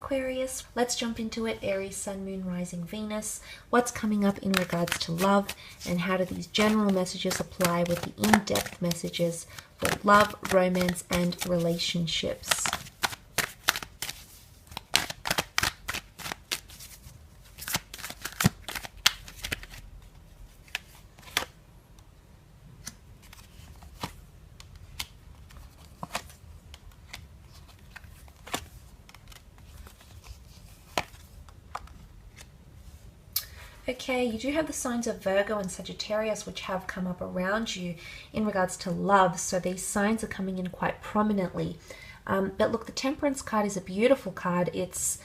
Aquarius, let's jump into it. Aries, Sun, Moon, Rising, Venus. What's coming up in regards to love, and how do these general messages apply with the in-depth messages for love, romance, and relationships? Okay, you do have the signs of Virgo and Sagittarius, which have come up around you in regards to love. So these signs are coming in quite prominently. But look, the Temperance card is a beautiful card. It's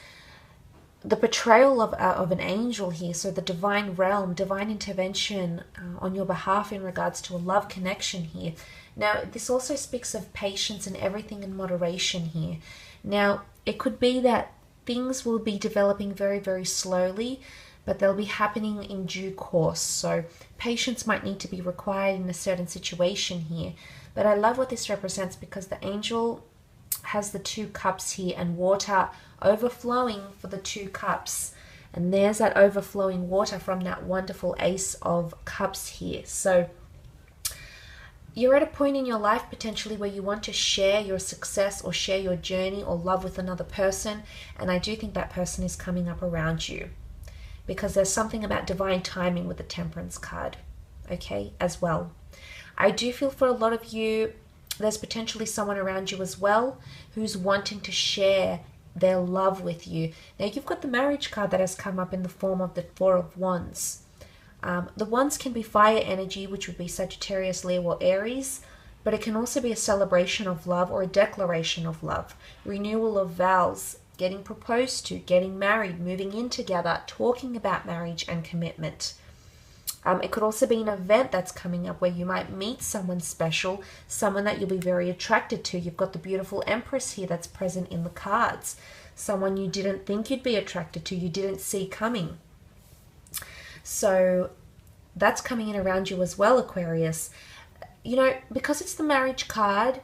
the portrayal of an angel here. So the divine realm, divine intervention on your behalf in regards to a love connection here. Now, this also speaks of patience and everything in moderation here. Now, it could be that things will be developing very, very slowly, but they'll be happening in due course. So patience might need to be required in a certain situation here. But I love what this represents, because the angel has the 2 cups here and water overflowing for the 2 cups. And there's that overflowing water from that wonderful Ace of Cups here. So you're at a point in your life potentially where you want to share your success or share your journey or love with another person. And I do think that person is coming up around you, because there's something about divine timing with the Temperance card, okay, as well. I do feel for a lot of you, there's potentially someone around you as well who's wanting to share their love with you. Now, you've got the Marriage card that has come up in the form of the 4 of Wands. The Wands can be fire energy, which would be Sagittarius, Leo, or Aries, but it can also be a celebration of love or a declaration of love, renewal of vows, getting proposed to, getting married, moving in together, talking about marriage and commitment. It could also be an event that's coming up where you might meet someone special, someone that you'll be very attracted to. You've got the beautiful Empress here that's present in the cards. Someone you didn't think you'd be attracted to, you didn't see coming. So that's coming in around you as well, Aquarius. You know, because it's the Marriage card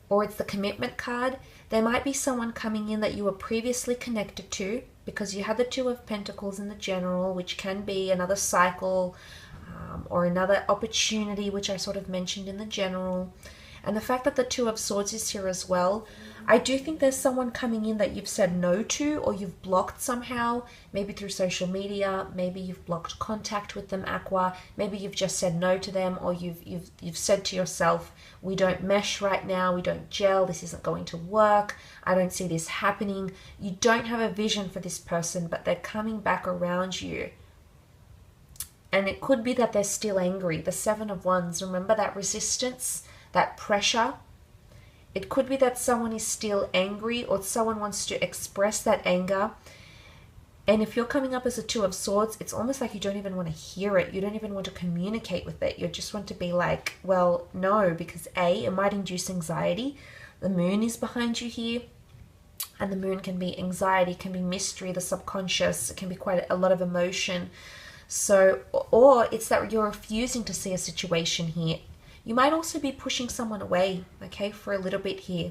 or it's the Commitment card, there might be someone coming in that you were previously connected to, because you had the 2 of Pentacles in the general, which can be another cycle or another opportunity, which I sort of mentioned in the general. And the fact that the 2 of Swords is here as well, I do think there's someone coming in that you've said no to, or you've blocked somehow, maybe through social media, maybe you've blocked contact with them, Aqua, maybe you've just said no to them, or you've said to yourself, we don't mesh right now, we don't gel, this isn't going to work, I don't see this happening. You don't have a vision for this person, but they're coming back around you. And it could be that they're still angry. The 7 of Wands, remember that resistance, that pressure? It could be that someone is still angry, or someone wants to express that anger. And if you're coming up as a 2 of Swords, it's almost like you don't even want to hear it. You don't even want to communicate with it. You just want to be like, well, no, because A, it might induce anxiety. The Moon is behind you here. And the Moon can be anxiety, can be mystery, the subconscious. It can be quite a lot of emotion. So, or it's that you're refusing to see a situation here. You might also be pushing someone away, okay, for a little bit here.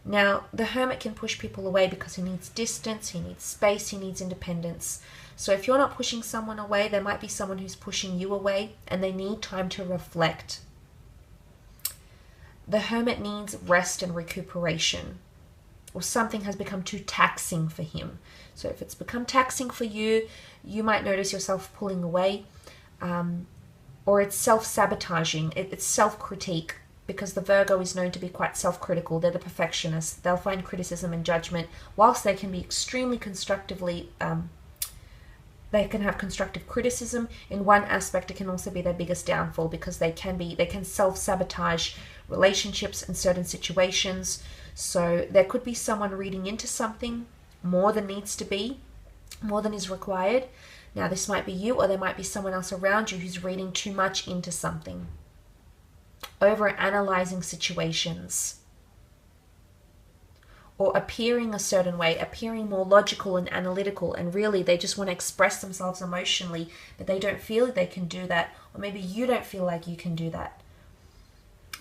Now, the Hermit can push people away because he needs distance, he needs space, he needs independence. So if you're not pushing someone away, there might be someone who's pushing you away, and they need time to reflect. The Hermit needs rest and recuperation, or something has become too taxing for him. So if it's become taxing for you, you might notice yourself pulling away. Or it's self-sabotaging, it's self-critique, because the Virgo is known to be quite self-critical. They're the perfectionists. They'll find criticism and judgment, whilst they can be extremely constructively, they can have constructive criticism. In one aspect, it can also be their biggest downfall, because they can self-sabotage relationships in certain situations. So there could be someone reading into something more than needs to be, more than is required. Now, this might be you, or there might be someone else around you who's reading too much into something, over-analyzing situations, or appearing a certain way, appearing more logical and analytical, and really they just want to express themselves emotionally, but they don't feel they can do that, or maybe you don't feel like you can do that.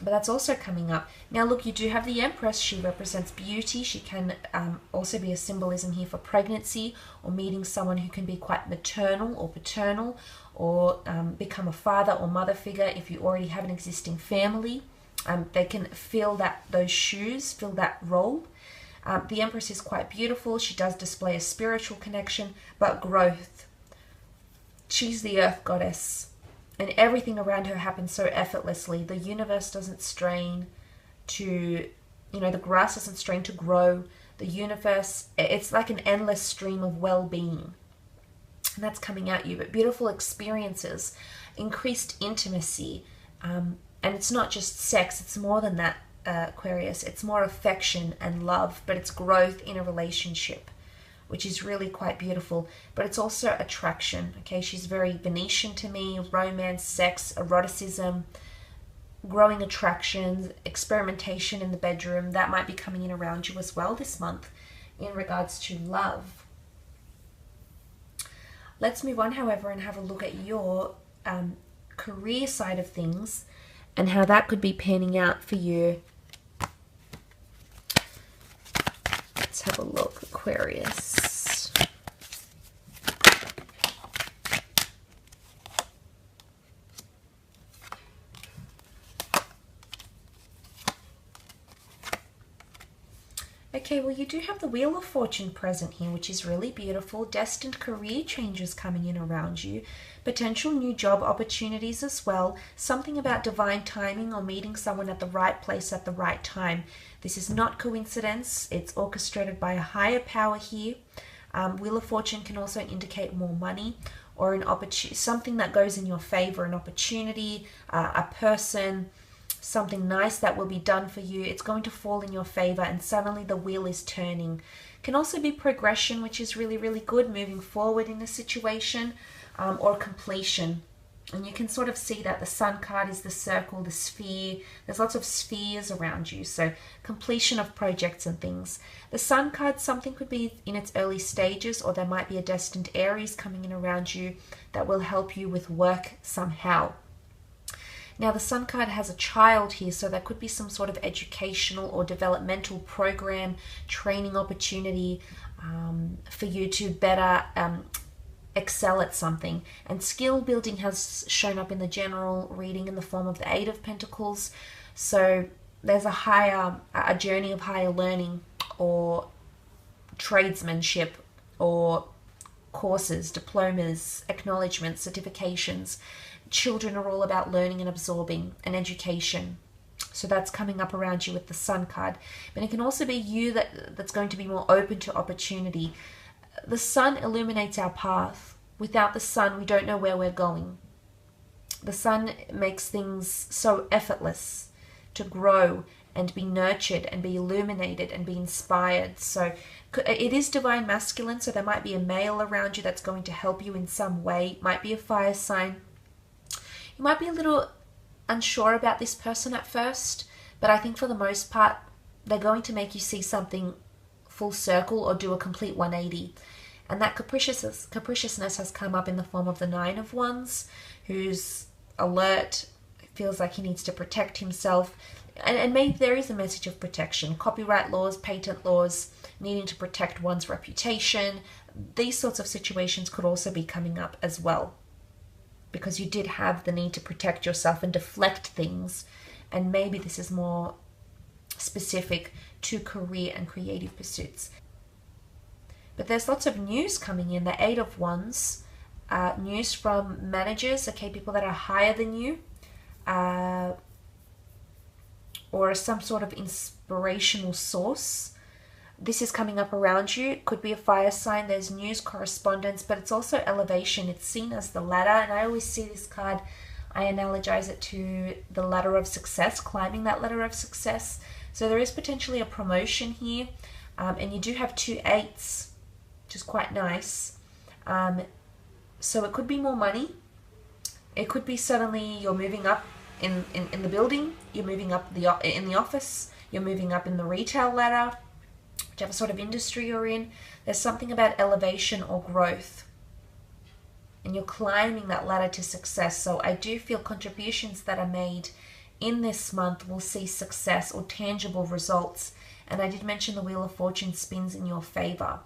but that's also coming up. Now look, you do have the Empress. She represents beauty. She can also be a symbolism here for pregnancy, or meeting someone who can be quite maternal or paternal, or become a father or mother figure if you already have an existing family. They can fill those shoes, fill that role. The Empress is quite beautiful. She does display a spiritual connection, but growth. She's the earth goddess, and everything around her happens so effortlessly. The universe doesn't strain to, the grass doesn't strain to grow. The universe, it's like an endless stream of well-being. And that's coming at you. But beautiful experiences, increased intimacy, and it's not just sex, it's more than that, Aquarius. It's more affection and love, but it's growth in a relationship, which is really quite beautiful. But it's also attraction, okay? She's very Venetian to me. Romance, sex, eroticism, growing attractions, experimentation in the bedroom. That might be coming in around you as well this month in regards to love. Let's move on, however, and have a look at your career side of things and how that could be panning out for you. Let's have a look, Aquarius. Okay, well, you do have the Wheel of Fortune present here, which is really beautiful. Destined career changes coming in around you. Potential new job opportunities as well. Something about divine timing or meeting someone at the right place at the right time. This is not coincidence. It's orchestrated by a higher power here. Wheel of Fortune can also indicate more money or an opportunity, something that goes in your favor, an opportunity, a person, something nice that will be done for you. It's going to fall in your favor, and suddenly the wheel is turning. Can also be progression, which is really, really good, moving forward in a situation, or completion. And you can sort of see that the Sun card is the circle, the sphere. There's lots of spheres around you, so completion of projects and things. The Sun card, something could be in its early stages, or there might be a destined Aries coming in around you that will help you with work somehow. Now the Sun card has a child here, so there could be some sort of educational or developmental program, training opportunity for you to better excel at something. And skill building has shown up in the general reading in the form of the Eight of Pentacles. So there's a journey of higher learning, or tradesmanship, or courses, diplomas, acknowledgements, certifications. Children are all about learning and absorbing, and education. So that's coming up around you with the Sun card. But it can also be you that's going to be more open to opportunity. The Sun illuminates our path. Without the Sun, we don't know where we're going. The Sun makes things so effortless to grow and be nurtured and be illuminated and be inspired. So it is divine masculine, so there might be a male around you that's going to help you in some way. It might be a fire sign. You might be a little unsure about this person at first, but I think for the most part, they're going to make you see something full circle or do a complete 180. And that capriciousness has come up in the form of the Nine of Wands, who's alert, feels like he needs to protect himself. And maybe there is a message of protection. Copyright laws, patent laws, needing to protect one's reputation. These sorts of situations could also be coming up as well, because you did have the need to protect yourself and deflect things. And maybe this is more specific to career and creative pursuits. But there's lots of news coming in. The Eight of Wands, news from managers, okay, people that are higher than you, or some sort of inspirational source. This is coming up around you. It could be a fire sign. There's news, correspondence, but it's also elevation. It's seen as the ladder, and I always see this card, I analogize it to the ladder of success, climbing that ladder of success. So there is potentially a promotion here, and you do have 2 eights, which is quite nice. So it could be more money. It could be suddenly you're moving up in the building, you're moving up in the office, you're moving up in the retail ladder, whichever sort of industry you're in. There's something about elevation or growth, and you're climbing that ladder to success. So I do feel contributions that are made in this month will see success or tangible results. And I did mention the Wheel of Fortune spins in your favor.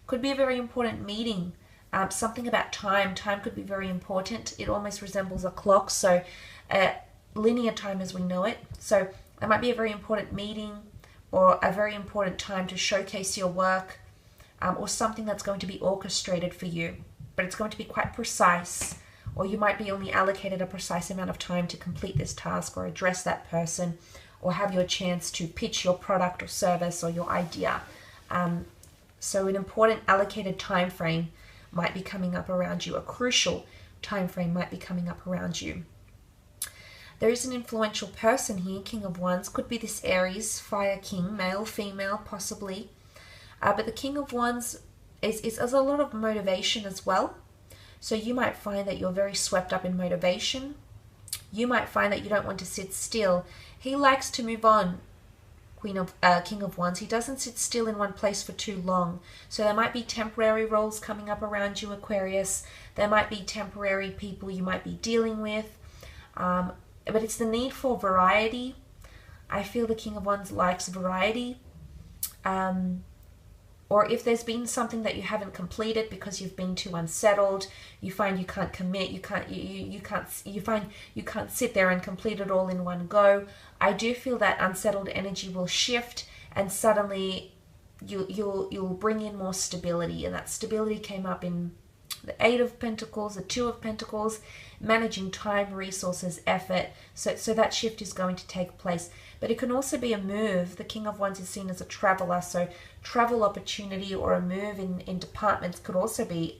Could be a very important meeting. Something about time. Time could be very important. It almost resembles a clock, so linear time as we know it. So it might be a very important meeting or a very important time to showcase your work, or something that's going to be orchestrated for you. But it's going to be quite precise, or you might be only allocated a precise amount of time to complete this task or address that person or have your chance to pitch your product or service or your idea. So an important allocated time frame might be coming up around you. A crucial time frame might be coming up around you. There is an influential person here, King of Wands. Could be this Aries, Fire King, male, female, possibly. But the King of Wands is a lot of motivation as well. So you might find that you're very swept up in motivation. You might find that you don't want to sit still. He likes to move on, King of Wands. He doesn't sit still in one place for too long. So there might be temporary roles coming up around you, Aquarius. There might be temporary people you might be dealing with. But it's the need for variety. I feel the King of Wands likes variety. Or if there's been something that you haven't completed because you've been too unsettled, you find you can't commit, you find you can't sit there and complete it all in one go. I do feel that unsettled energy will shift, and suddenly you'll bring in more stability, and that stability came up in the Eight of Pentacles, the Two of Pentacles, managing time, resources, effort. So that shift is going to take place. But it can also be a move. The King of Wands is seen as a traveler, so travel opportunity or a move in departments could also be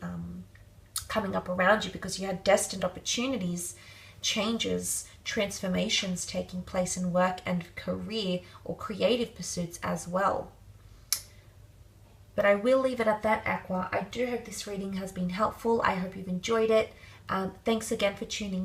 coming up around you, because you had destined opportunities, changes, transformations taking place in work and career or creative pursuits as well. But I will leave it at that, Aqua. I do hope this reading has been helpful. I hope you've enjoyed it. Thanks again for tuning in.